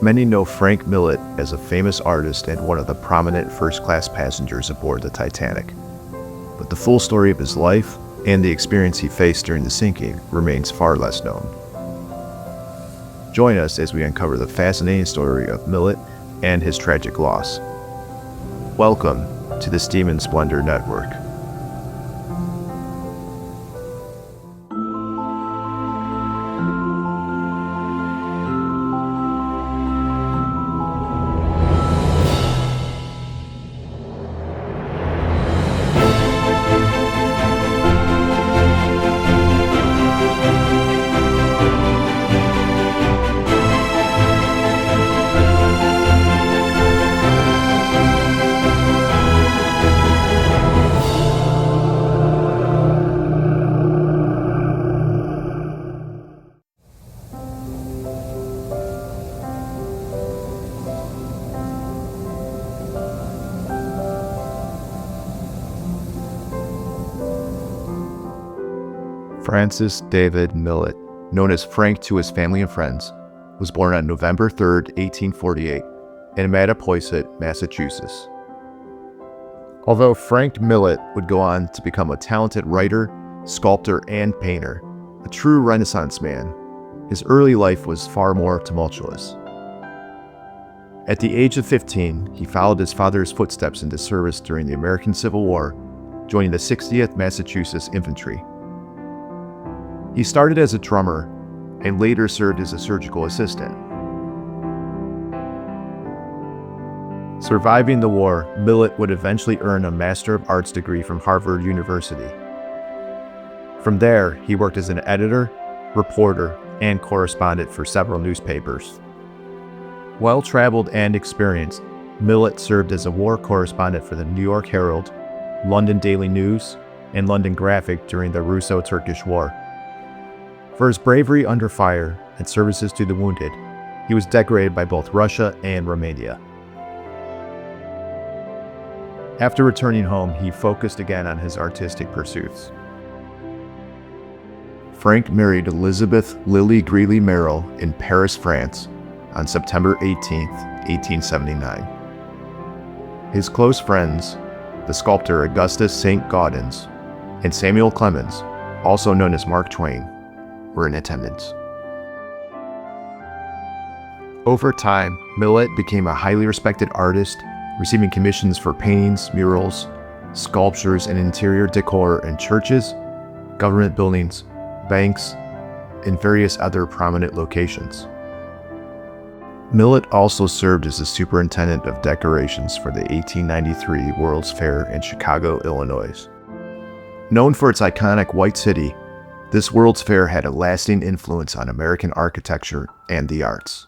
Many know Frank Millet as a famous artist and one of the prominent first-class passengers aboard the Titanic. But the full story of his life and the experience he faced during the sinking remains far less known. Join us as we uncover the fascinating story of Millet and his tragic loss. Welcome to the Steam Splendor Network. Francis David Millet, known as Frank to his family and friends, was born on November 3, 1848, in Mattapoisett, Massachusetts. Although Frank Millet would go on to become a talented writer, sculptor, and painter, a true Renaissance man, his early life was far more tumultuous. At the age of 15, he followed his father's footsteps into service during the American Civil War, joining the 60th Massachusetts Infantry. He started as a drummer and later served as a surgical assistant. Surviving the war, Millet would eventually earn a Master of Arts degree from Harvard University. From there, he worked as an editor, reporter, and correspondent for several newspapers. Well-traveled and experienced, Millet served as a war correspondent for the New York Herald, London Daily News, and London Graphic during the Russo-Turkish War. For his bravery under fire and services to the wounded, he was decorated by both Russia and Romania. After returning home, he focused again on his artistic pursuits. Frank married Elizabeth Lily Greeley Merrill in Paris, France, on September 18, 1879. His close friends, the sculptor Augustus St. Gaudens and Samuel Clemens, also known as Mark Twain, were in attendance. Over time, Millet became a highly respected artist, receiving commissions for paintings, murals, sculptures, and interior decor in churches, government buildings, banks, and various other prominent locations. Millet also served as the superintendent of decorations for the 1893 World's Fair in Chicago, Illinois. Known for its iconic White City, this World's Fair had a lasting influence on American architecture and the arts.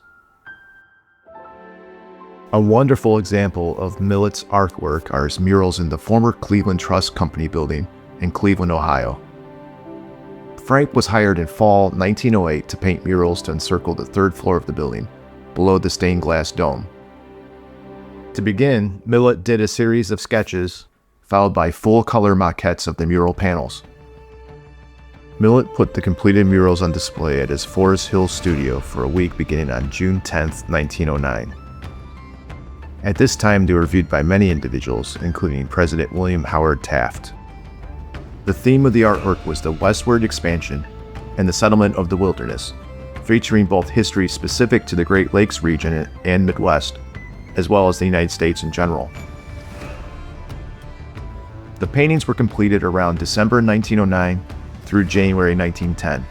A wonderful example of Millet's artwork are his murals in the former Cleveland Trust Company building in Cleveland, Ohio. Frank was hired in fall 1908 to paint murals to encircle the third floor of the building, below the stained glass dome. To begin, Millet did a series of sketches, followed by full-color maquettes of the mural panels. Millet put the completed murals on display at his Forest Hill studio for a week beginning on June 10, 1909. At this time, they were viewed by many individuals, including President William Howard Taft. The theme of the artwork was the westward expansion and the settlement of the wilderness, featuring both history specific to the Great Lakes region and Midwest, as well as the United States in general. The paintings were completed around December 1909 through January 1910.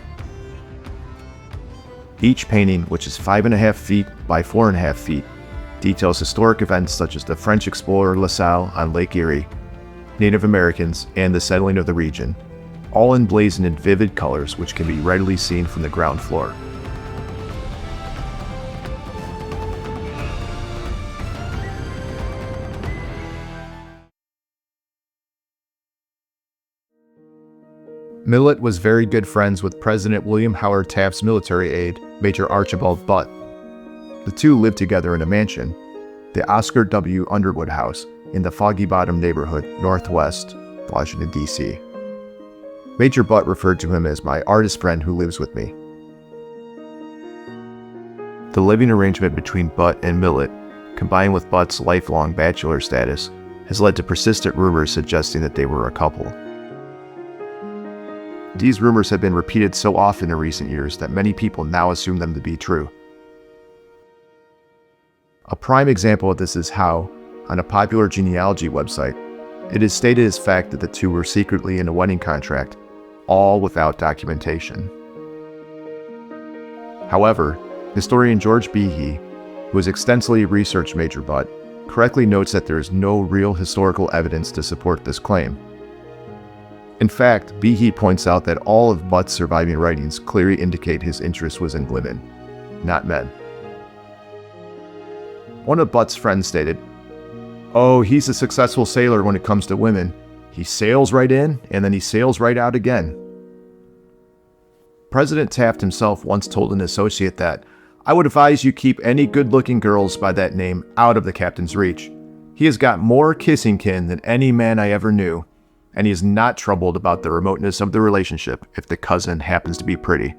Each painting, which is 5.5 feet by 4.5 feet, details historic events such as the French explorer La Salle on Lake Erie, Native Americans, and the settling of the region, all emblazoned in vivid colors which can be readily seen from the ground floor. Millet was very good friends with President William Howard Taft's military aide, Major Archie Butt. The two lived together in a mansion, the Oscar W. Underwood House, in the Foggy Bottom neighborhood, northwest Washington, D.C. Major Butt referred to him as my artist friend who lives with me. The living arrangement between Butt and Millet, combined with Butt's lifelong bachelor status, has led to persistent rumors suggesting that they were a couple. These rumors have been repeated so often in recent years that many people now assume them to be true. A prime example of this is how, on a popular genealogy website, it is stated as fact that the two were secretly in a wedding contract, all without documentation. However, historian George Behe, who has extensively researched Major Butt, correctly notes that there is no real historical evidence to support this claim. In fact, Behe points out that all of Butt's surviving writings clearly indicate his interest was in women, not men. One of Butt's friends stated, "Oh, he's a successful sailor when it comes to women. He sails right in, and then he sails right out again." President Taft himself once told an associate that, "I would advise you keep any good-looking girls by that name out of the captain's reach. He has got more kissing kin than any man I ever knew, and he is not troubled about the remoteness of the relationship if the cousin happens to be pretty."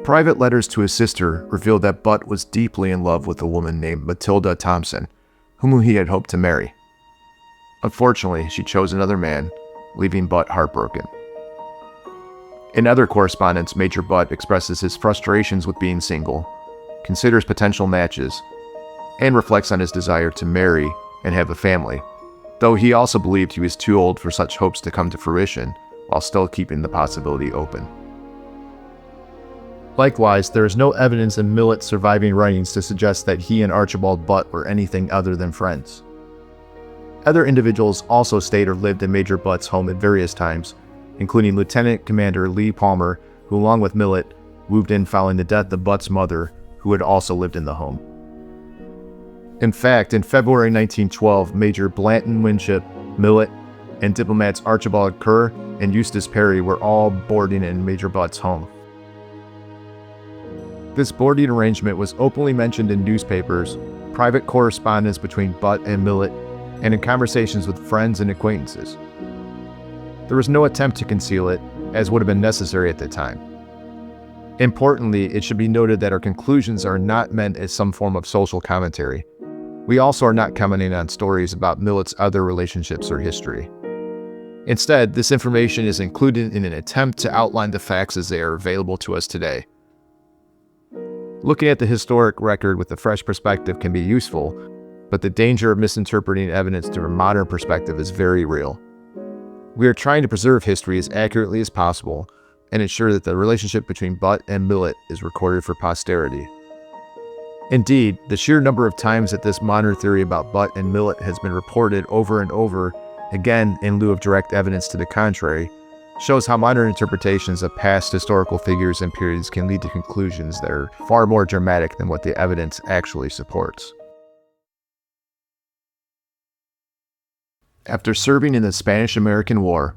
Private letters to his sister revealed that Butt was deeply in love with a woman named Matilda Thompson, whom he had hoped to marry. Unfortunately, she chose another man, leaving Butt heartbroken. In other correspondence, Major Butt expresses his frustrations with being single, considers potential matches, and reflects on his desire to marry and have a family, though he also believed he was too old for such hopes to come to fruition, while still keeping the possibility open. Likewise, there is no evidence in Millet's surviving writings to suggest that he and Archibald Butt were anything other than friends. Other individuals also stayed or lived in Major Butt's home at various times, including Lieutenant Commander Lee Palmer, who along with Millet, moved in following the death of Butt's mother, who had also lived in the home. In fact, in February 1912, Major Blanton Winship, Millet, and diplomats Archibald Kerr and Eustace Perry were all boarding in Major Butt's home. This boarding arrangement was openly mentioned in newspapers, private correspondence between Butt and Millet, and in conversations with friends and acquaintances. There was no attempt to conceal it, as would have been necessary at the time. Importantly, it should be noted that our conclusions are not meant as some form of social commentary. We also are not commenting on stories about Millet's other relationships or history. Instead, this information is included in an attempt to outline the facts as they are available to us today. Looking at the historic record with a fresh perspective can be useful, but the danger of misinterpreting evidence through a modern perspective is very real. We are trying to preserve history as accurately as possible and ensure that the relationship between Butt and Millet is recorded for posterity. Indeed, the sheer number of times that this modern theory about Butt and Millet has been reported over and over, again in lieu of direct evidence to the contrary, shows how modern interpretations of past historical figures and periods can lead to conclusions that are far more dramatic than what the evidence actually supports. After serving in the Spanish-American War,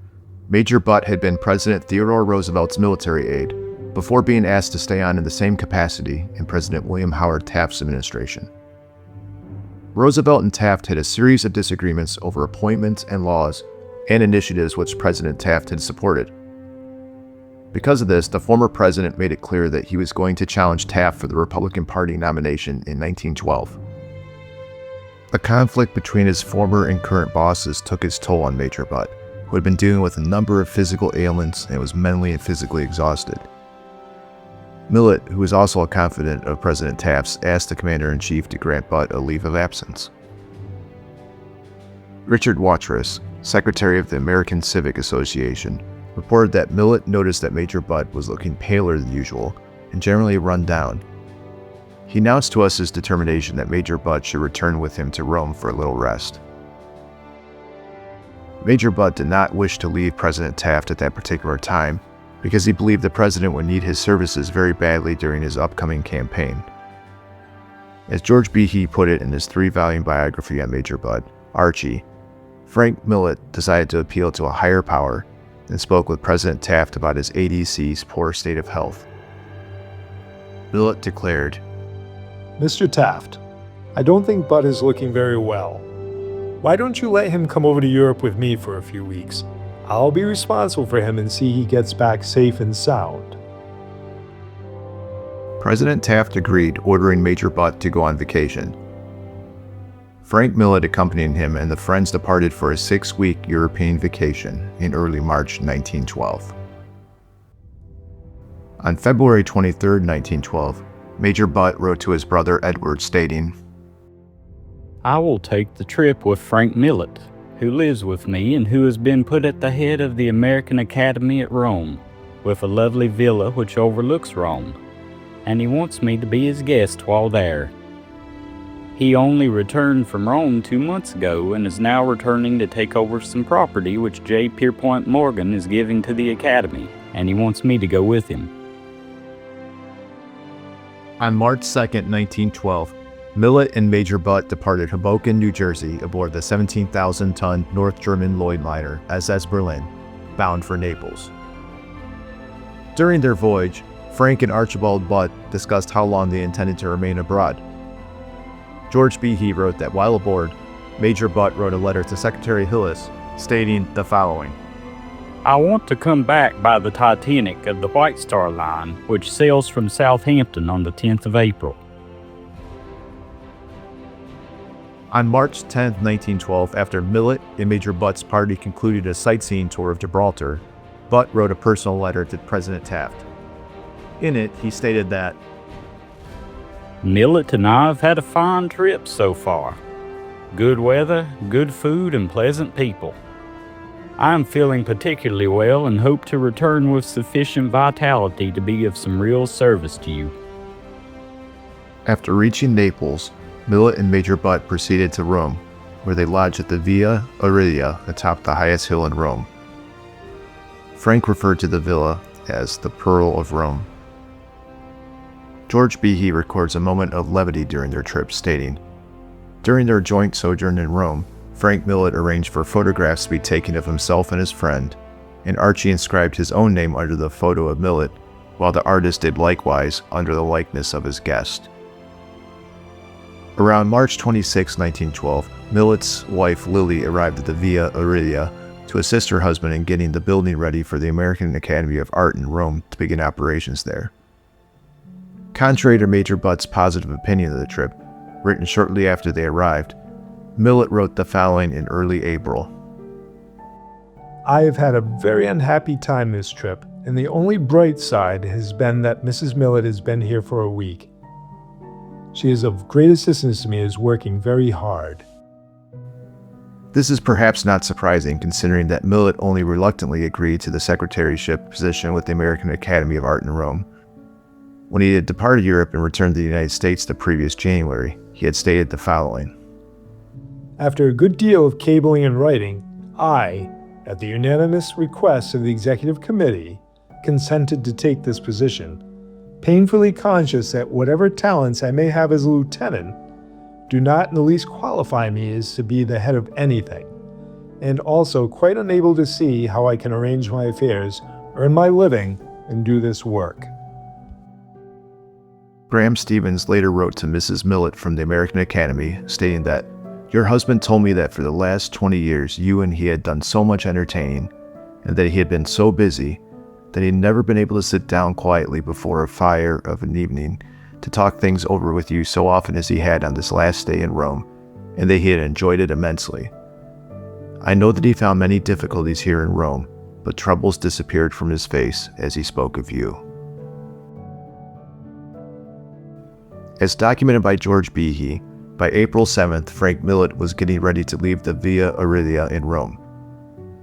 Major Butt had been President Theodore Roosevelt's military aide before being asked to stay on in the same capacity in President William Howard Taft's administration. Roosevelt and Taft had a series of disagreements over appointments and laws and initiatives which President Taft had supported. Because of this, the former president made it clear that he was going to challenge Taft for the Republican Party nomination in 1912. The conflict between his former and current bosses took its toll on Major Butt, who had been dealing with a number of physical ailments and was mentally and physically exhausted. Millet, who was also a confidant of President Taft's, asked the Commander-in-Chief to grant Butt a leave of absence. Richard Watrous, Secretary of the American Civic Association, reported that Millet noticed that Major Butt was looking paler than usual and generally run down. He announced to us his determination that Major Butt should return with him to Rome for a little rest. Major Butt did not wish to leave President Taft at that particular time because he believed the president would need his services very badly during his upcoming campaign. As George Behe put it in his 3-volume biography on Major Butt, Archie, Frank Millet decided to appeal to a higher power and spoke with President Taft about his ADC's poor state of health. Millet declared, "Mr. Taft, I don't think Butt is looking very well. Why don't you let him come over to Europe with me for a few weeks? I'll be responsible for him and see he gets back safe and sound." President Taft agreed, ordering Major Butt to go on vacation. Frank Millet accompanied him, and the friends departed for a 6-week European vacation in early March 1912. On February 23, 1912, Major Butt wrote to his brother Edward stating, "I will take the trip with Frank Millet, who lives with me and who has been put at the head of the American Academy at Rome, with a lovely villa which overlooks Rome, and he wants me to be his guest while there. He only returned from Rome 2 months ago and is now returning to take over some property which J. Pierpont Morgan is giving to the Academy, and he wants me to go with him." On March 2, 1912, Millet and Major Butt departed Hoboken, New Jersey aboard the 17,000-ton North German Lloyd liner SS Berlin, bound for Naples. During their voyage, Frank and Archibald Butt discussed how long they intended to remain abroad. George Behe wrote that while aboard, Major Butt wrote a letter to Secretary Hillis stating the following: "I want to come back by the Titanic of the White Star Line, which sails from Southampton on the 10th of April. On March 10, 1912, after Millet and Major Butt's party concluded a sightseeing tour of Gibraltar, Butt wrote a personal letter to President Taft. In it, he stated that, Millet and I have had a fine trip so far. Good weather, good food, and pleasant people. I am feeling particularly well and hope to return with sufficient vitality to be of some real service to you." After reaching Naples, Millet and Major Butt proceeded to Rome, where they lodged at the Via Aurelia atop the highest hill in Rome. Frank referred to the villa as the Pearl of Rome. George Behe records a moment of levity during their trip, stating, "During their joint sojourn in Rome, Frank Millet arranged for photographs to be taken of himself and his friend, and Archie inscribed his own name under the photo of Millet, while the artist did likewise under the likeness of his guest." Around March 26, 1912, Millet's wife Lily arrived at the Via Aurelia to assist her husband in getting the building ready for the American Academy of Art in Rome to begin operations there. Contrary to Major Butt's positive opinion of the trip, written shortly after they arrived, Millet wrote the following in early April: I have had a very unhappy time this trip, and the only bright side has been that Mrs. Millet has been here for a week. She is of great assistance to me and is working very hard. This is perhaps not surprising, considering that Millet only reluctantly agreed to the secretaryship position with the American Academy of Art in Rome. When he had departed Europe and returned to the United States the previous January, he had stated the following: After a good deal of cabling and writing, I, at the unanimous request of the Executive Committee, consented to take this position, painfully conscious that whatever talents I may have as a lieutenant do not in the least qualify me as to be the head of anything, and also quite unable to see how I can arrange my affairs, earn my living, and do this work. Graham Stevens later wrote to Mrs. Millet from the American Academy, stating that, "Your husband told me that for the last 20 years you and he had done so much entertaining, and that he had been so busy, that he had never been able to sit down quietly before a fire of an evening to talk things over with you so often as he had on this last stay in Rome, and that he had enjoyed it immensely. I know that he found many difficulties here in Rome, but troubles disappeared from his face as he spoke of you." As documented by George Behe, by April 7th, Frank Millet was getting ready to leave the Via Aurelia in Rome.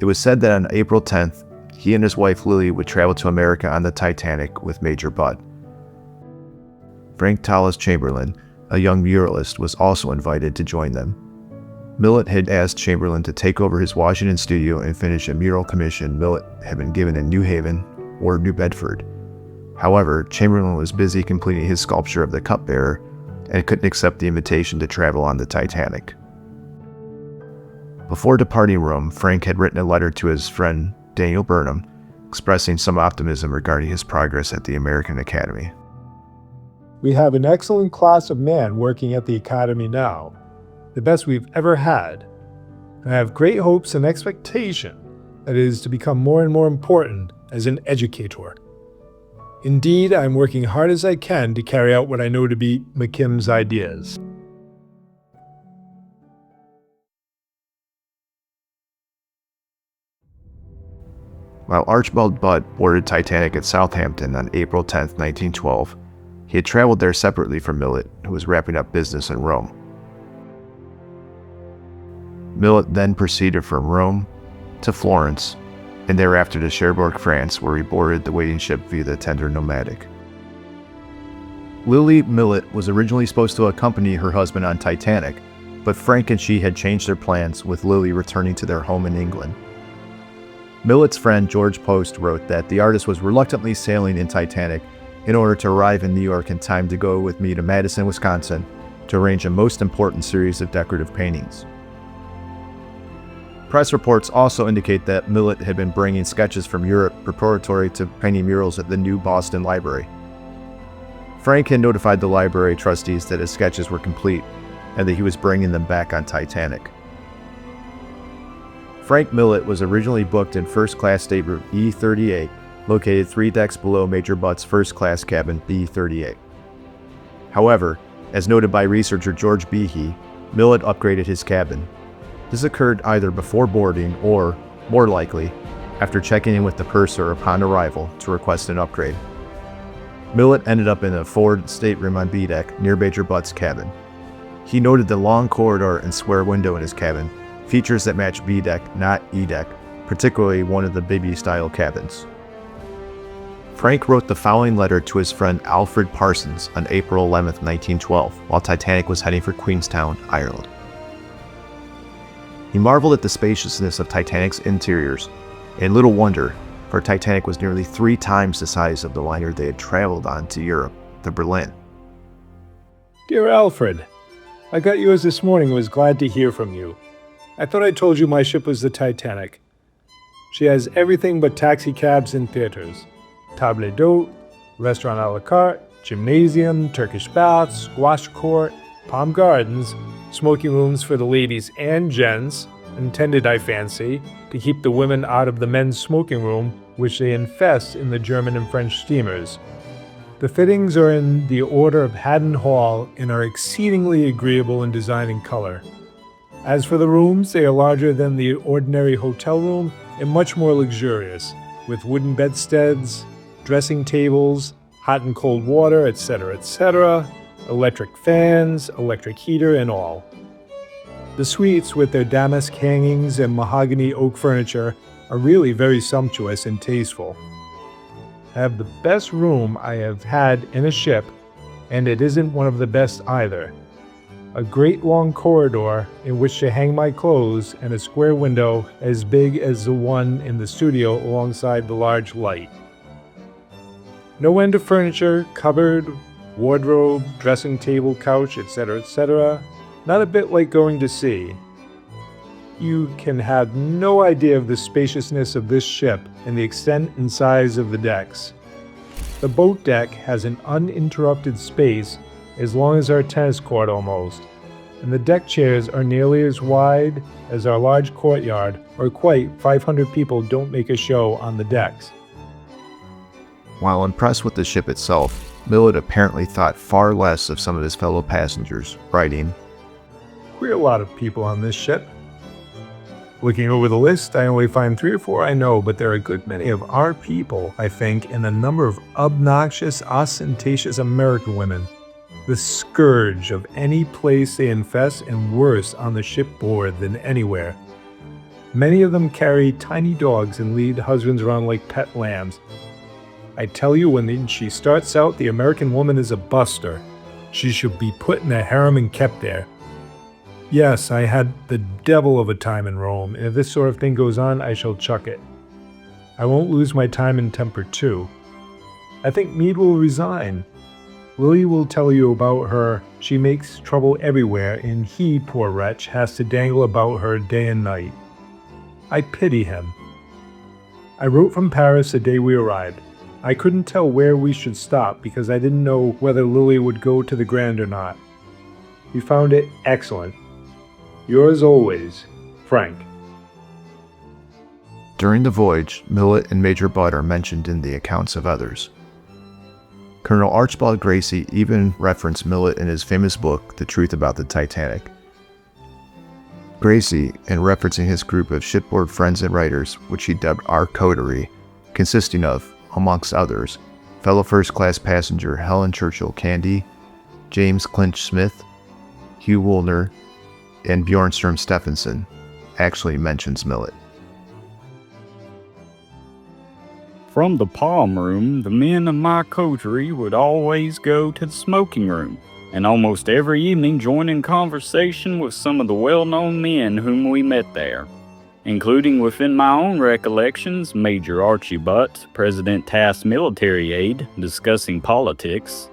It was said that on April 10th, he and his wife Lily would travel to America on the Titanic with Major Butt. Frank Tallis Chamberlain, a young muralist, was also invited to join them. Millet had asked Chamberlain to take over his Washington studio and finish a mural commission Millet had been given in New Haven or New Bedford. However, Chamberlain was busy completing his sculpture of the cupbearer and couldn't accept the invitation to travel on the Titanic. Before departing Rome, Frank had written a letter to his friend Daniel Burnham, expressing some optimism regarding his progress at the American Academy. We have an excellent class of men working at the Academy now, the best we've ever had. I have great hopes and expectation that it is to become more and more important as an educator. Indeed, I'm working hard as I can to carry out what I know to be McKim's ideas. While Archibald Butt boarded Titanic at Southampton on April 10, 1912, he had traveled there separately from Millet, who was wrapping up business in Rome. Millet then proceeded from Rome to Florence, and thereafter to Cherbourg, France, where he boarded the waiting ship via the tender Nomadic. Lily Millet was originally supposed to accompany her husband on Titanic, but Frank and she had changed their plans, with Lily returning to their home in England. Millet's friend George Post wrote that the artist was reluctantly sailing in Titanic in order to arrive in New York in time to go with me to Madison, Wisconsin, to arrange a most important series of decorative paintings. Press reports also indicate that Millet had been bringing sketches from Europe preparatory to painting murals at the new Boston Library. Frank had notified the library trustees that his sketches were complete and that he was bringing them back on Titanic. Frank Millet was originally booked in first-class stateroom E38, located 3 decks below Major Butt's first-class cabin B38. However, as noted by researcher George Behe, Millet upgraded his cabin. This occurred either before boarding or, more likely, after checking in with the purser upon arrival to request an upgrade. Millet ended up in a forward stateroom on B deck near Major Butt's cabin. He noted the long corridor and square window in his cabin, features that match B deck, not E deck, particularly one of the Bibby-style cabins. Frank wrote the following letter to his friend Alfred Parsons on April 11, 1912, while Titanic was heading for Queenstown, Ireland. He marveled at the spaciousness of Titanic's interiors, and little wonder, for Titanic was nearly 3 times the size of the liner they had traveled on to Europe, the Berlin. Dear Alfred, I got yours this morning and was glad to hear from you. I thought I told you my ship was the Titanic. She has everything but taxi cabs and theaters. Table d'hôte, restaurant a la carte, gymnasium, Turkish baths, squash court, palm gardens, smoking rooms for the ladies and gents, intended, I fancy, to keep the women out of the men's smoking room, which they infest in the German and French steamers. The fittings are in the order of Haddon Hall and are exceedingly agreeable in design and color. As for the rooms, they are larger than the ordinary hotel room and much more luxurious, with wooden bedsteads, dressing tables, hot and cold water, etc., etc., electric fans, electric heater, and all. The suites, with their damask hangings and mahogany oak furniture, are really very sumptuous and tasteful. I have the best room I have had in a ship, and it isn't one of the best either. A great long corridor in which to hang my clothes and a square window as big as the one in the studio alongside the large light. No end of furniture, cupboard, wardrobe, dressing table, couch, etc., etc. Not a bit like going to sea. You can have no idea of the spaciousness of this ship and the extent and size of the decks. The boat deck has an uninterrupted space as long as our tennis court almost, and the deck chairs are nearly as wide as our large courtyard, or quite 500 people don't make a show on the decks. While impressed with the ship itself, Millet apparently thought far less of some of his fellow passengers, writing, "We're a lot of people on this ship. Looking over the list, I only find 3 or 4 I know, but there are a good many of our people, I think, and a number of obnoxious, ostentatious American women. The scourge of any place they infest, and worse on the shipboard than anywhere. Many of them carry tiny dogs and lead husbands around like pet lambs. I tell you, when she starts out, the American woman is a buster. She should be put in a harem and kept there. Yes, I had the devil of a time in Rome, and if this sort of thing goes on, I shall chuck it. I won't lose my time and temper, too. I think Meade will resign. Lily will tell you about her. She makes trouble everywhere, and he, poor wretch, has to dangle about her day and night. I pity him. I wrote from Paris the day we arrived. I couldn't tell where we should stop because I didn't know whether Lily would go to the Grand or not. We found it excellent. Yours always, Frank." During the voyage, Millet and Major Butt are mentioned in the accounts of others. Colonel Archibald Gracie even referenced Millet in his famous book, The Truth About the Titanic. Gracie, in referencing his group of shipboard friends and writers, which he dubbed our coterie, consisting of, amongst others, fellow first-class passenger Helen Churchill Candy, James Clinch Smith, Hugh Woolner, and Bjornstrom Stephenson, actually mentions Millet. From the palm room, the men of my coterie would always go to the smoking room, and almost every evening join in conversation with some of the well-known men whom we met there, including within my own recollections Major Archie Butt, President Taft's military aide, discussing politics,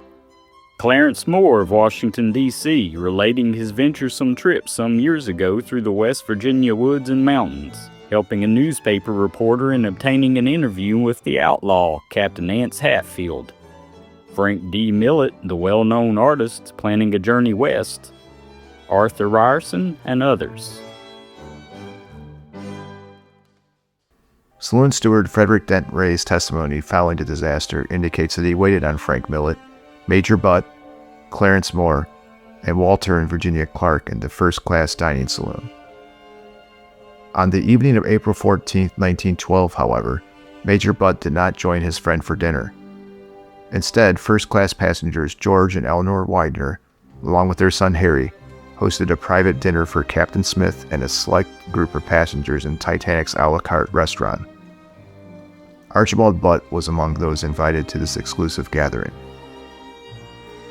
Clarence Moore of Washington, D.C., relating his venturesome trip some years ago through the West Virginia woods and mountains, helping a newspaper reporter in obtaining an interview with the outlaw, Captain Ance Hatfield, Frank D. Millet, the well-known artist, planning a journey west, Arthur Ryerson, and others. Saloon steward Frederick Dent Ray's testimony following the disaster indicates that he waited on Frank Millet, Major Butt, Clarence Moore, and Walter and Virginia Clark in the first-class dining saloon. On the evening of April 14, 1912, however, Major Butt did not join his friend for dinner. Instead, first-class passengers George and Eleanor Widener, along with their son Harry, hosted a private dinner for Captain Smith and a select group of passengers in Titanic's a la carte restaurant. Archibald Butt was among those invited to this exclusive gathering.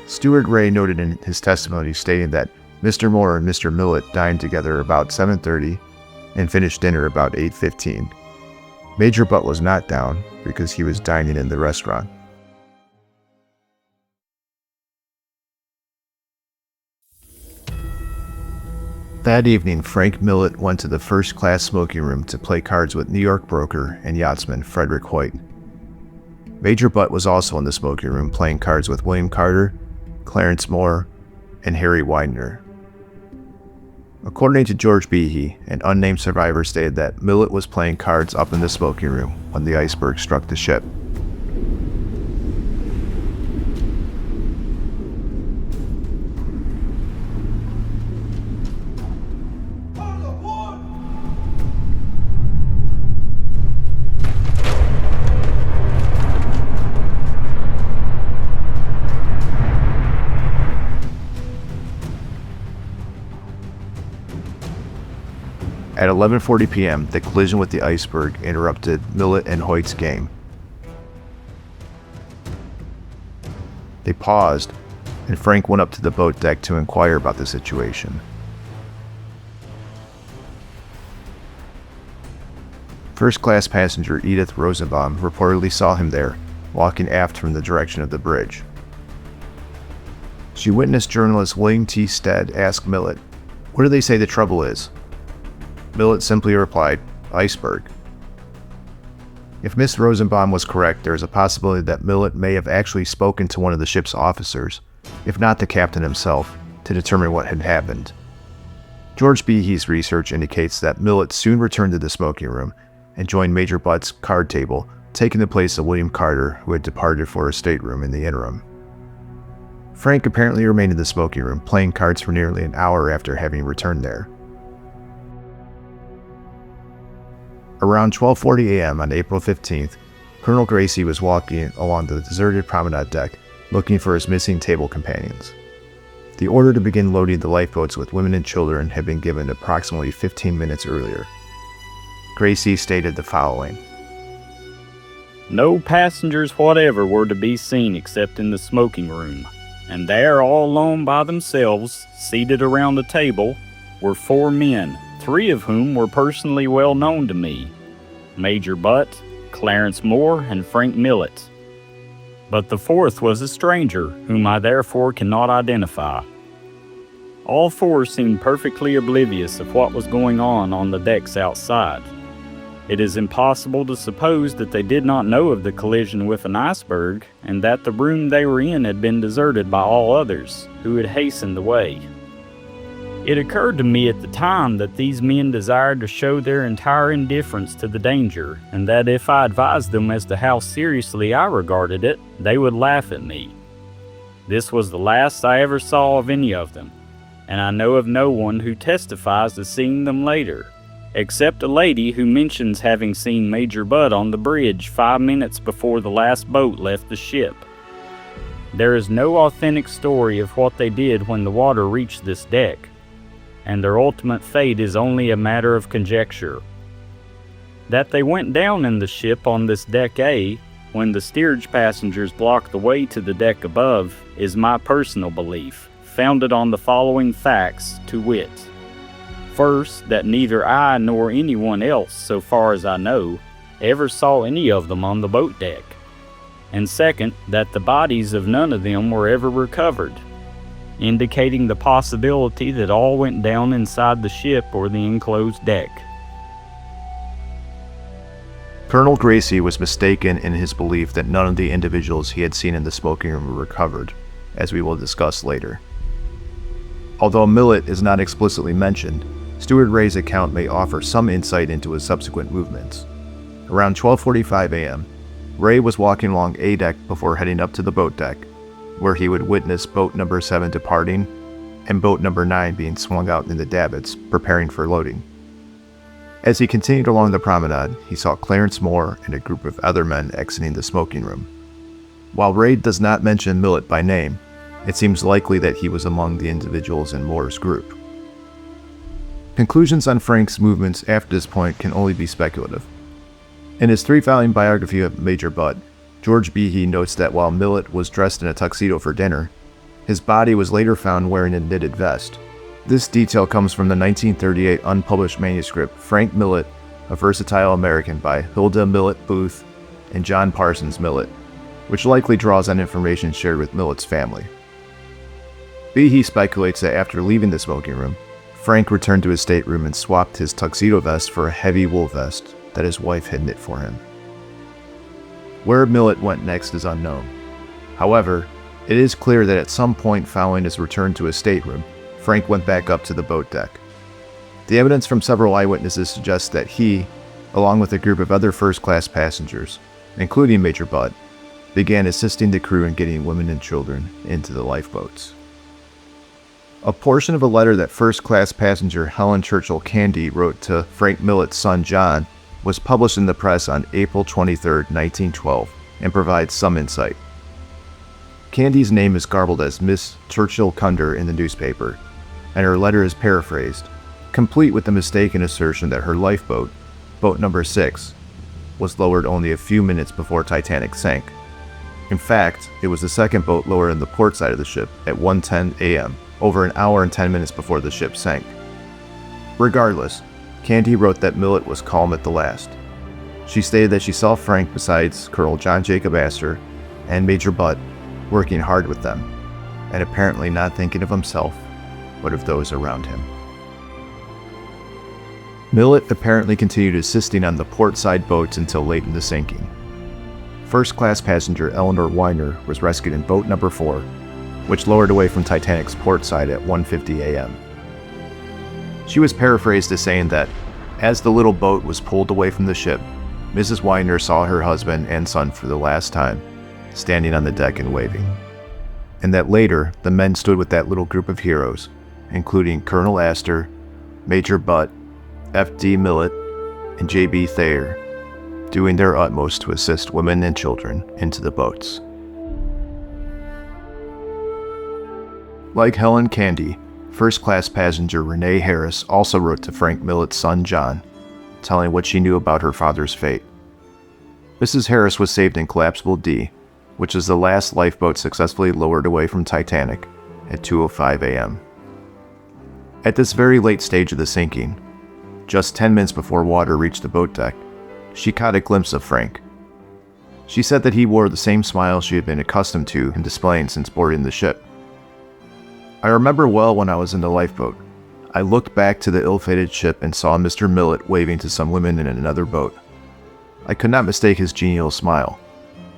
Steward Ray noted in his testimony stating that Mr. Moore and Mr. Millet dined together about 7:30 and finished dinner about 8:15. Major Butt was not down because he was dining in the restaurant. That evening, Frank Millet went to the first-class smoking room to play cards with New York broker and yachtsman Frederick Hoyt. Major Butt was also in the smoking room playing cards with William Carter, Clarence Moore, and Harry Widener. According to George Behe, an unnamed survivor stated that Millet was playing cards up in the smoking room when the iceberg struck the ship. At 11:40 p.m., the collision with the iceberg interrupted Millet and Hoyt's game. They paused, and Frank went up to the boat deck to inquire about the situation. First-class passenger Edith Rosenbaum reportedly saw him there, walking aft from the direction of the bridge. She witnessed journalist William T. Stead ask Millet, "What do they say the trouble is?" Millet simply replied, "Iceberg." If Miss Rosenbaum was correct, there is a possibility that Millet may have actually spoken to one of the ship's officers, if not the captain himself, to determine what had happened. George Behe's research indicates that Millet soon returned to the smoking room and joined Major Butt's card table, taking the place of William Carter, who had departed for a stateroom in the interim. Frank apparently remained in the smoking room, playing cards for nearly an hour after having returned there. Around 12:40 a.m. on April 15th, Colonel Gracie was walking along the deserted promenade deck, looking for his missing table companions. The order to begin loading the lifeboats with women and children had been given approximately 15 minutes earlier. Gracie stated the following: No passengers whatever were to be seen except in the smoking room, and there, all alone by themselves, seated around a table, were 4 men, 3 of whom were personally well known to me, Major Butt, Clarence Moore, and Frank Millet. But the 4th was a stranger, whom I therefore cannot identify. All 4 seemed perfectly oblivious of what was going on the decks outside. It is impossible to suppose that they did not know of the collision with an iceberg, and that the room they were in had been deserted by all others, who had hastened away. It occurred to me at the time that these men desired to show their entire indifference to the danger, and that if I advised them as to how seriously I regarded it, they would laugh at me. This was the last I ever saw of any of them, and I know of no one who testifies to seeing them later, except a lady who mentions having seen Major Butt on the bridge 5 minutes before the last boat left the ship. There is no authentic story of what they did when the water reached this deck, and their ultimate fate is only a matter of conjecture. That they went down in the ship on this deck A, when the steerage passengers blocked the way to the deck above, is my personal belief, founded on the following facts, to wit. First, that neither I nor anyone else, so far as I know, ever saw any of them on the boat deck. And second, that the bodies of none of them were ever recovered, indicating the possibility that all went down inside the ship or the enclosed deck. Colonel Gracie was mistaken in his belief that none of the individuals he had seen in the smoking room were recovered, as we will discuss later. Although Millet is not explicitly mentioned, Stuart Ray's account may offer some insight into his subsequent movements. Around 12:45 a.m., Ray was walking along A deck before heading up to the boat deck, where he would witness boat number 7 departing and boat number 9 being swung out in the davits, preparing for loading. As he continued along the promenade, he saw Clarence Moore and a group of other men exiting the smoking room. While Ray does not mention Millet by name, it seems likely that he was among the individuals in Moore's group. Conclusions on Frank's movements after this point can only be speculative. In his 3-volume biography of Major Butt, George Behe notes that while Millet was dressed in a tuxedo for dinner, his body was later found wearing a knitted vest. This detail comes from the 1938 unpublished manuscript Frank Millet, A Versatile American by Hilda Millet Booth and John Parsons Millet, which likely draws on information shared with Millet's family. Behe speculates that after leaving the smoking room, Frank returned to his stateroom and swapped his tuxedo vest for a heavy wool vest that his wife had knit for him. Where Millet went next is unknown. However, it is clear that at some point following his return to his stateroom, Frank went back up to the boat deck. The evidence from several eyewitnesses suggests that he, along with a group of other first-class passengers, including Major Butt, began assisting the crew in getting women and children into the lifeboats. A portion of a letter that first-class passenger Helen Churchill Candy wrote to Frank Millet's son John was published in the press on April 23, 1912, and provides some insight. Candy's name is garbled as Miss Churchill Cunder in the newspaper, and her letter is paraphrased, complete with the mistaken assertion that her lifeboat, boat number 6, was lowered only a few minutes before Titanic sank. In fact, it was the second boat lowered on the port side of the ship at 1:10 a.m., over an hour and 10 minutes before the ship sank. Regardless, Candy wrote that Millet was calm at the last. She stated that she saw Frank besides Colonel John Jacob Astor and Major Butt working hard with them, and apparently not thinking of himself, but of those around him. Millet apparently continued assisting on the port side boats until late in the sinking. First-class passenger Eleanor Weiner was rescued in boat number 4, which lowered away from Titanic's port side at 1:50 a.m. She was paraphrased as saying that, as the little boat was pulled away from the ship, Mrs. Weiner saw her husband and son for the last time, standing on the deck and waving. And that later, the men stood with that little group of heroes, including Colonel Astor, Major Butt, F.D. Millet, and J.B. Thayer, doing their utmost to assist women and children into the boats. Like Helen Candy, first-class passenger Renee Harris also wrote to Frank Millet's son John, telling what she knew about her father's fate. Mrs. Harris was saved in Collapsible D, which is the last lifeboat successfully lowered away from Titanic at 2:05 a.m. At this very late stage of the sinking, just 10 minutes before water reached the boat deck, she caught a glimpse of Frank. She said that he wore the same smile she had been accustomed to him displaying since boarding the ship. I remember well when I was in the lifeboat. I looked back to the ill-fated ship and saw Mr. Millet waving to some women in another boat. I could not mistake his genial smile.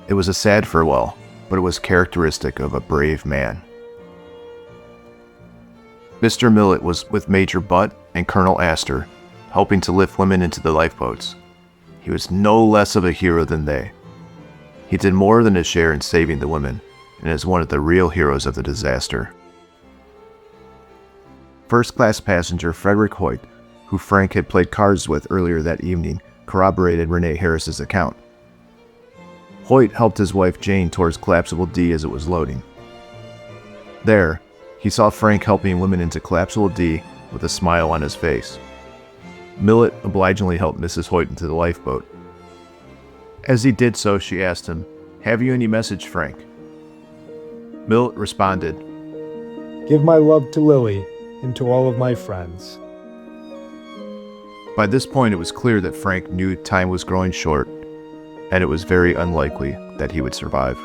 It was a sad farewell, but it was characteristic of a brave man. Mr. Millet was with Major Butt and Colonel Astor, helping to lift women into the lifeboats. He was no less of a hero than they. He did more than his share in saving the women, and is one of the real heroes of the disaster. First-class passenger Frederick Hoyt, who Frank had played cards with earlier that evening, corroborated Renee Harris's account. Hoyt helped his wife Jane towards Collapsible D as it was loading. There, he saw Frank helping women into Collapsible D with a smile on his face. Millet obligingly helped Mrs. Hoyt into the lifeboat. As he did so, she asked him, "Have you any message, Frank?" Millet responded, Give my love to Lily and to all of my friends. By this point, it was clear that Frank knew time was growing short, and it was very unlikely that he would survive.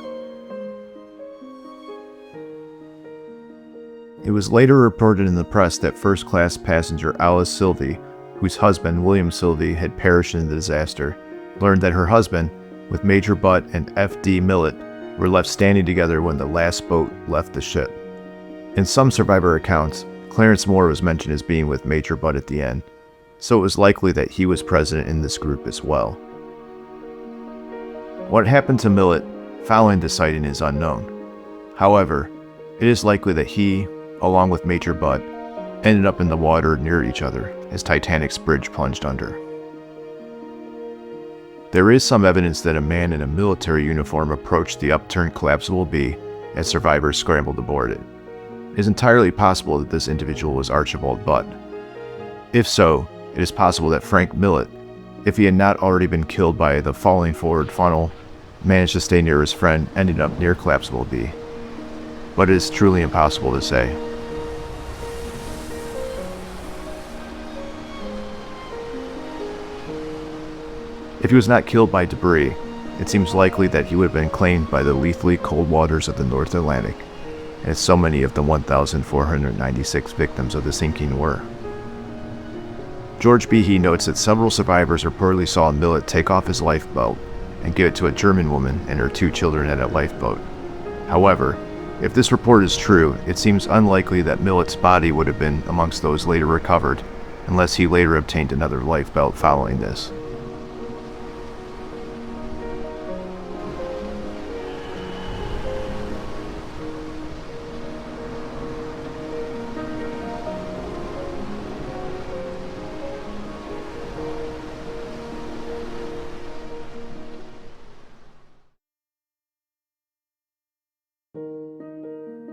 It was later reported in the press that first-class passenger Alice Silvey, whose husband William Silvey had perished in the disaster, learned that her husband, with Major Butt and F.D. Millet, were left standing together when the last boat left the ship. In some survivor accounts, Clarence Moore was mentioned as being with Major Butt at the end, so it was likely that he was present in this group as well. What happened to Millet following the sighting is unknown. However, it is likely that he, along with Major Butt, ended up in the water near each other as Titanic's bridge plunged under. There is some evidence that a man in a military uniform approached the upturned Collapsible B as survivors scrambled aboard it. It is entirely possible that this individual was Archibald Butt. If so, it is possible that Frank Millet, if he had not already been killed by the falling forward funnel, managed to stay near his friend, ending up near Collapsible B. But it is truly impossible to say. If he was not killed by debris, it seems likely that he would have been claimed by the lethally cold waters of the North Atlantic, as so many of the 1,496 victims of the sinking were. George Behe notes that several survivors reportedly saw Millet take off his lifebelt and give it to a German woman and her 2 children at a lifeboat. However, if this report is true, it seems unlikely that Millet's body would have been amongst those later recovered, unless he later obtained another lifebelt following this.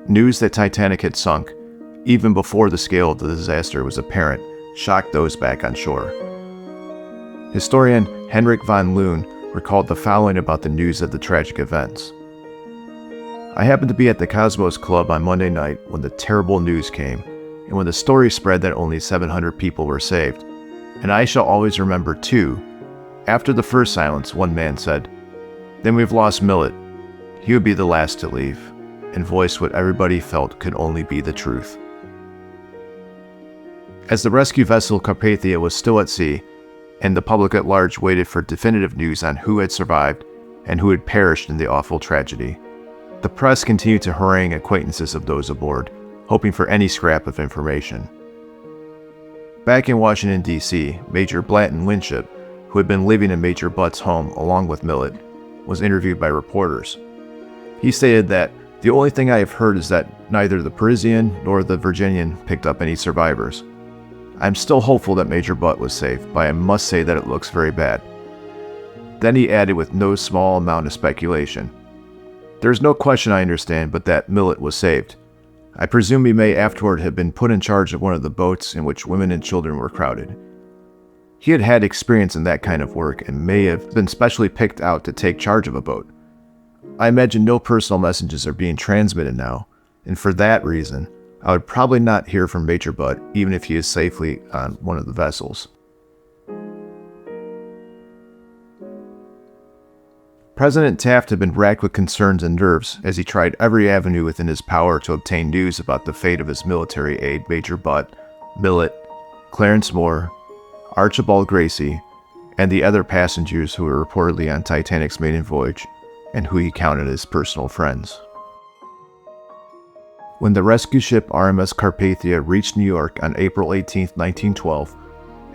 News that Titanic had sunk, even before the scale of the disaster was apparent, shocked those back on shore. Historian Henrik von Loon recalled the following about the news of the tragic events. "I happened to be at the Cosmos Club on Monday night when the terrible news came, and when the story spread that only 700 people were saved. And I shall always remember, too, after the first silence, one man said, 'Then we've lost Millet. He would be the last to leave,' and voiced what everybody felt could only be the truth." As the rescue vessel Carpathia was still at sea, and the public at large waited for definitive news on who had survived and who had perished in the awful tragedy, the press continued to harangue acquaintances of those aboard, hoping for any scrap of information. Back in Washington, D.C., Major Blanton Winship, who had been living in Major Butt's home along with Millet, was interviewed by reporters. He stated that, "The only thing I have heard is that neither the Parisian nor the Virginian picked up any survivors. I'm still hopeful that Major Butt was safe, but I must say that it looks very bad." Then he added with no small amount of speculation, "There's no question, I understand, but that Millet was saved. I presume he may afterward have been put in charge of one of the boats in which women and children were crowded. He had had experience in that kind of work and may have been specially picked out to take charge of a boat. I imagine no personal messages are being transmitted now, and for that reason, I would probably not hear from Major Butt even if he is safely on one of the vessels." President Taft had been racked with concerns and nerves as he tried every avenue within his power to obtain news about the fate of his military aide Major Butt, Millet, Clarence Moore, Archibald Gracie, and the other passengers who were reportedly on Titanic's maiden voyage, and who he counted as personal friends. When the rescue ship RMS Carpathia reached New York on April 18, 1912,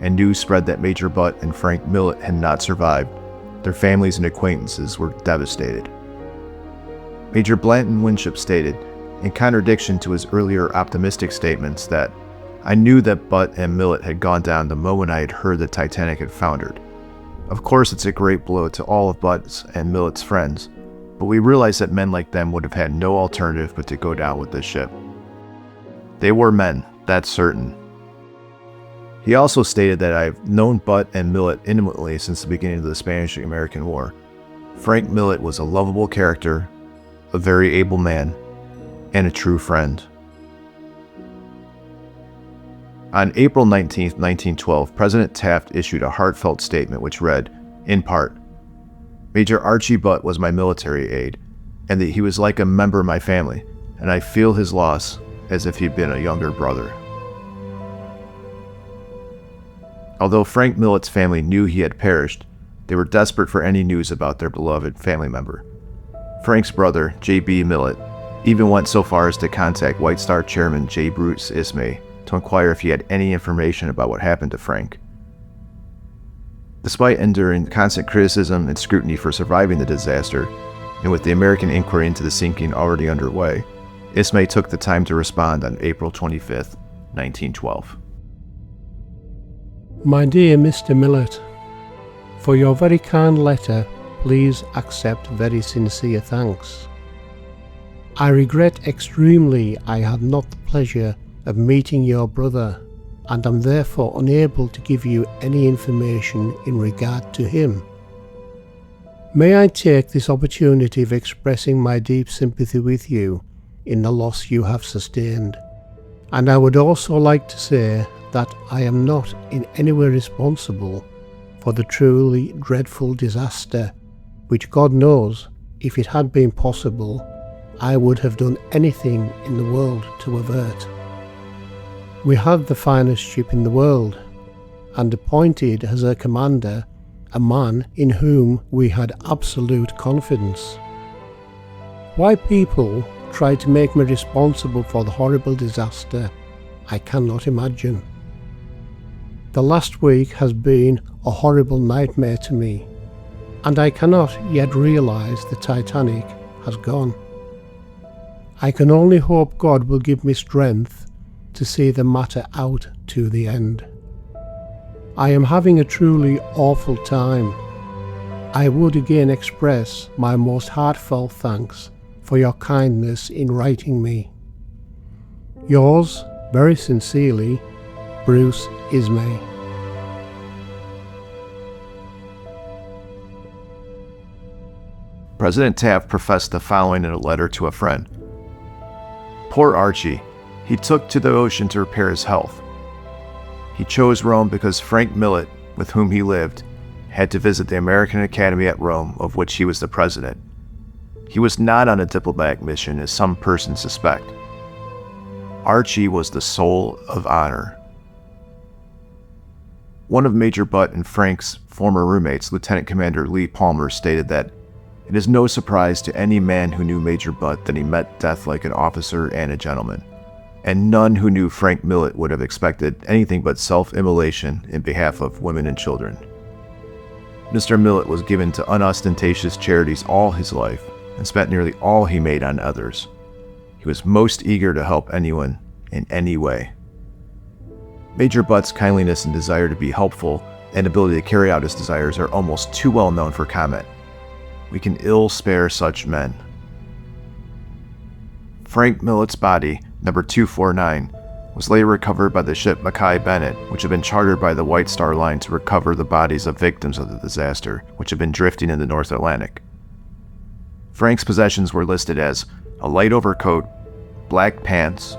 and news spread that Major Butt and Frank Millet had not survived, their families and acquaintances were devastated. Major Blanton Winship stated, in contradiction to his earlier optimistic statements, that I knew that Butt and Millet had gone down the moment I had heard the Titanic had foundered. Of course, it's a great blow to all of Butt's and Millet's friends, but we realized that men like them would have had no alternative but to go down with this ship. They were men, that's certain. He also stated that I've known Butt and Millet intimately since the beginning of the Spanish-American War. Frank Millet was a lovable character, a very able man, and a true friend. On April 19, 1912, President Taft issued a heartfelt statement which read, in part, Major Archie Butt was my military aide, and that he was like a member of my family, and I feel his loss as if he'd been a younger brother. Although Frank Millet's family knew he had perished, they were desperate for any news about their beloved family member. Frank's brother, J.B. Millet, even went so far as to contact White Star Chairman J. Bruce Ismay to inquire if he had any information about what happened to Frank. Despite enduring constant criticism and scrutiny for surviving the disaster, and with the American inquiry into the sinking already underway, Ismay took the time to respond on April 25, 1912. My dear Mr. Millet, for your very kind letter, please accept very sincere thanks. I regret extremely I had not the pleasure of meeting your brother, and am therefore unable to give you any information in regard to him. May I take this opportunity of expressing my deep sympathy with you in the loss you have sustained, and I would also like to say that I am not in any way responsible for the truly dreadful disaster which, God knows, if it had been possible, I would have done anything in the world to avert. We had the finest ship in the world, and appointed as her commander a man in whom we had absolute confidence. Why people tried to make me responsible for the horrible disaster, I cannot imagine. The last week has been a horrible nightmare to me, and I cannot yet realize the Titanic has gone. I can only hope God will give me strength to see the matter out to the end. I am having a truly awful time. I would again express my most heartfelt thanks for your kindness in writing me. Yours, very sincerely, Bruce Ismay. President Taft professed the following in a letter to a friend. Poor Archie, he took to the ocean to repair his health. He chose Rome because Frank Millet, with whom he lived, had to visit the American Academy at Rome, of which he was the president. He was not on a diplomatic mission, as some persons suspect. Archie was the soul of honor. One of Major Butt and Frank's former roommates, Lieutenant Commander Lee Palmer, stated that it is no surprise to any man who knew Major Butt that he met death like an officer and a gentleman, and none who knew Frank Millet would have expected anything but self-immolation in behalf of women and children. Mr. Millet was given to unostentatious charities all his life and spent nearly all he made on others. He was most eager to help anyone in any way. Major Butt's kindliness and desire to be helpful and ability to carry out his desires are almost too well known for comment. We can ill spare such men. Frank Millet's body, number 249, was later recovered by the ship Mackay Bennett, which had been chartered by the White Star Line to recover the bodies of victims of the disaster, which had been drifting in the North Atlantic. Frank's possessions were listed as a light overcoat, black pants,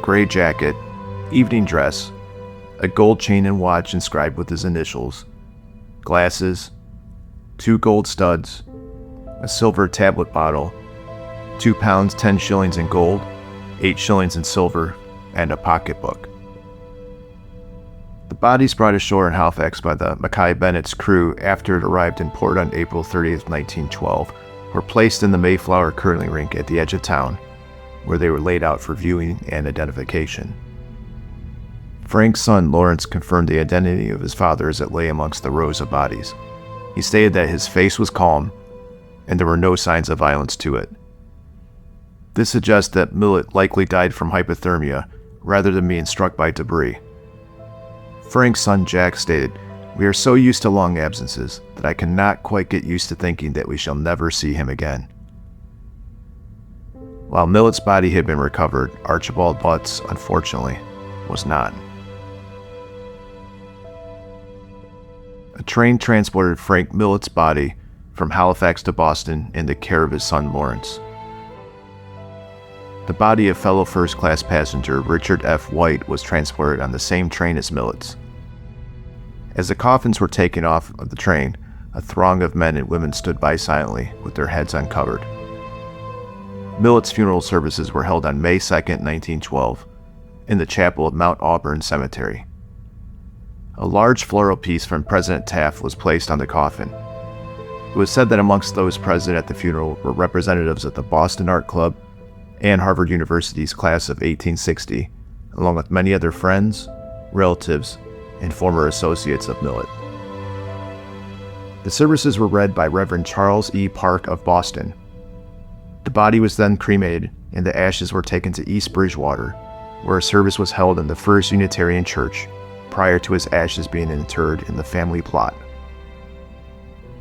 gray jacket, evening dress, a gold chain and watch inscribed with his initials, glasses, 2 gold studs, a silver tablet bottle, £2 10 shillings in gold, 8 shillings in silver, and a pocketbook. The bodies brought ashore in Halifax by the Mackay Bennett's crew after it arrived in port on April 30, 1912, were placed in the Mayflower curling rink at the edge of town, where they were laid out for viewing and identification. Frank's son Lawrence confirmed the identity of his father as it lay amongst the rows of bodies. He stated that his face was calm and there were no signs of violence to it. This suggests that Millet likely died from hypothermia rather than being struck by debris. Frank's son Jack stated, "We are so used to long absences that I cannot quite get used to thinking that we shall never see him again." While Millet's body had been recovered, Archibald Butt's, unfortunately, was not. A train transported Frank Millet's body from Halifax to Boston in the care of his son Lawrence. The body of fellow first-class passenger Richard F. White was transported on the same train as Millet's. As the coffins were taken off of the train, a throng of men and women stood by silently with their heads uncovered. Millet's funeral services were held on May 2, 1912, in the chapel of Mount Auburn Cemetery. A large floral piece from President Taft was placed on the coffin. It was said that amongst those present at the funeral were representatives of the Boston Art Club and Harvard University's class of 1860, along with many other friends, relatives, and former associates of Millet. The services were read by Reverend Charles E. Park of Boston. The body was then cremated, and the ashes were taken to East Bridgewater, where a service was held in the First Unitarian Church prior to his ashes being interred in the family plot.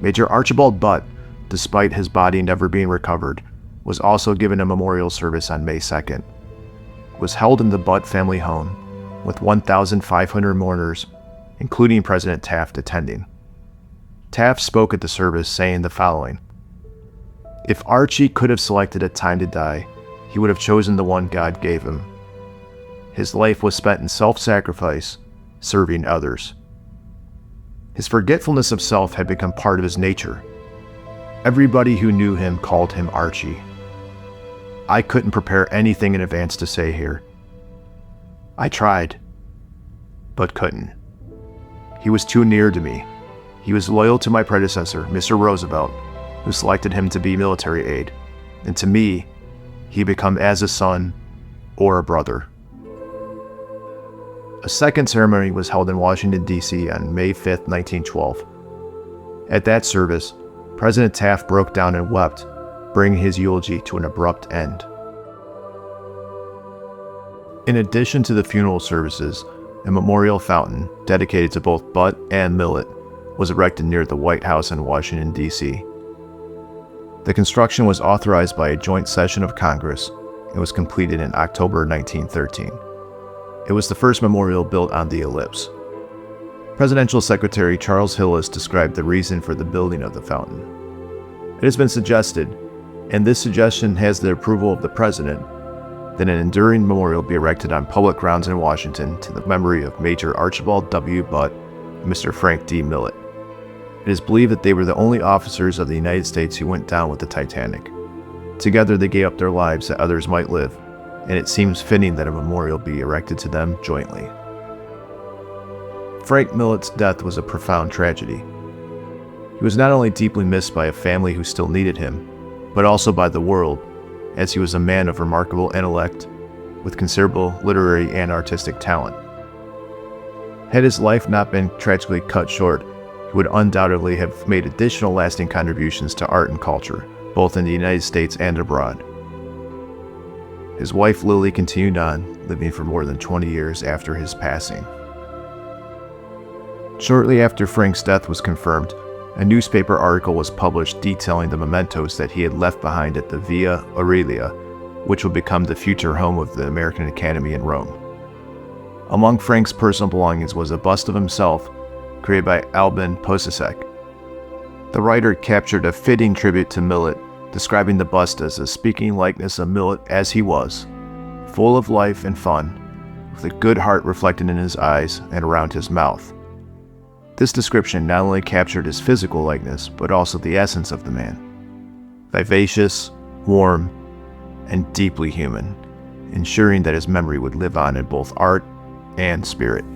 Major Archibald Butt, despite his body never being recovered, was also given a memorial service on May 2nd. It was held in the Butt family home, with 1,500 mourners, including President Taft, attending. Taft spoke at the service saying the following: "If Archie could have selected a time to die, he would have chosen the one God gave him. His life was spent in self-sacrifice, serving others. His forgetfulness of self had become part of his nature. Everybody who knew him called him Archie. I couldn't prepare anything in advance to say here. I tried, but couldn't. He was too near to me. He was loyal to my predecessor, Mr. Roosevelt, who selected him to be military aide, and to me, he became as a son or a brother." A second ceremony was held in Washington, D.C. on May 5, 1912. At that service, President Taft broke down and wept, bringing his eulogy to an abrupt end. In addition to the funeral services, a memorial fountain dedicated to both Butt and Millet was erected near the White House in Washington, D.C. The construction was authorized by a joint session of Congress and was completed in October 1913. It was the first memorial built on the ellipse. Presidential Secretary Charles Hillis described the reason for the building of the fountain. It has been suggested, and this suggestion has the approval of the President, that an enduring memorial be erected on public grounds in Washington to the memory of Major Archibald W. Butt and Mr. Frank D. Millet. It is believed that they were the only officers of the United States who went down with the Titanic. Together they gave up their lives that others might live, and it seems fitting that a memorial be erected to them jointly. Frank Millet's death was a profound tragedy. He was not only deeply missed by a family who still needed him, but also by the world, as he was a man of remarkable intellect, with considerable literary and artistic talent. Had his life not been tragically cut short, he would undoubtedly have made additional lasting contributions to art and culture, both in the United States and abroad. His wife Lily continued on, living for more than 20 years after his passing. Shortly after Frank's death was confirmed, a newspaper article was published detailing the mementos that he had left behind at the Via Aurelia, which would become the future home of the American Academy in Rome. Among Frank's personal belongings was a bust of himself, created by Albin Posesek. The writer captured a fitting tribute to Millet, describing the bust as a speaking likeness of Millet as he was, full of life and fun, with a good heart reflected in his eyes and around his mouth. This description not only captured his physical likeness, but also the essence of the man. Vivacious, warm, and deeply human, ensuring that his memory would live on in both art and spirit.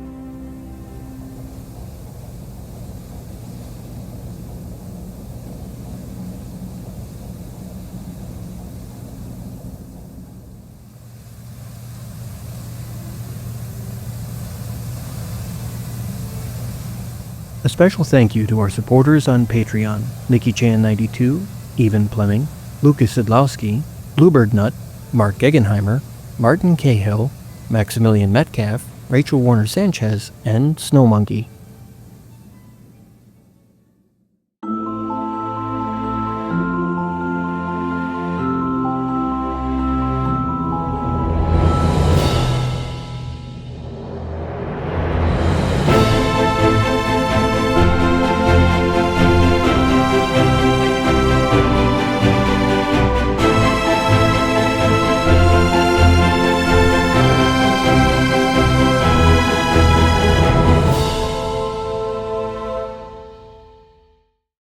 A special thank you to our supporters on Patreon: Nikki Chan 92, Evan Fleming, Lucas Sidlowski, Bluebird Nut, Mark Gegenheimer, Martin Cahill, Maximilian Metcalf, Rachel Warner Sanchez, and Snow Monkey.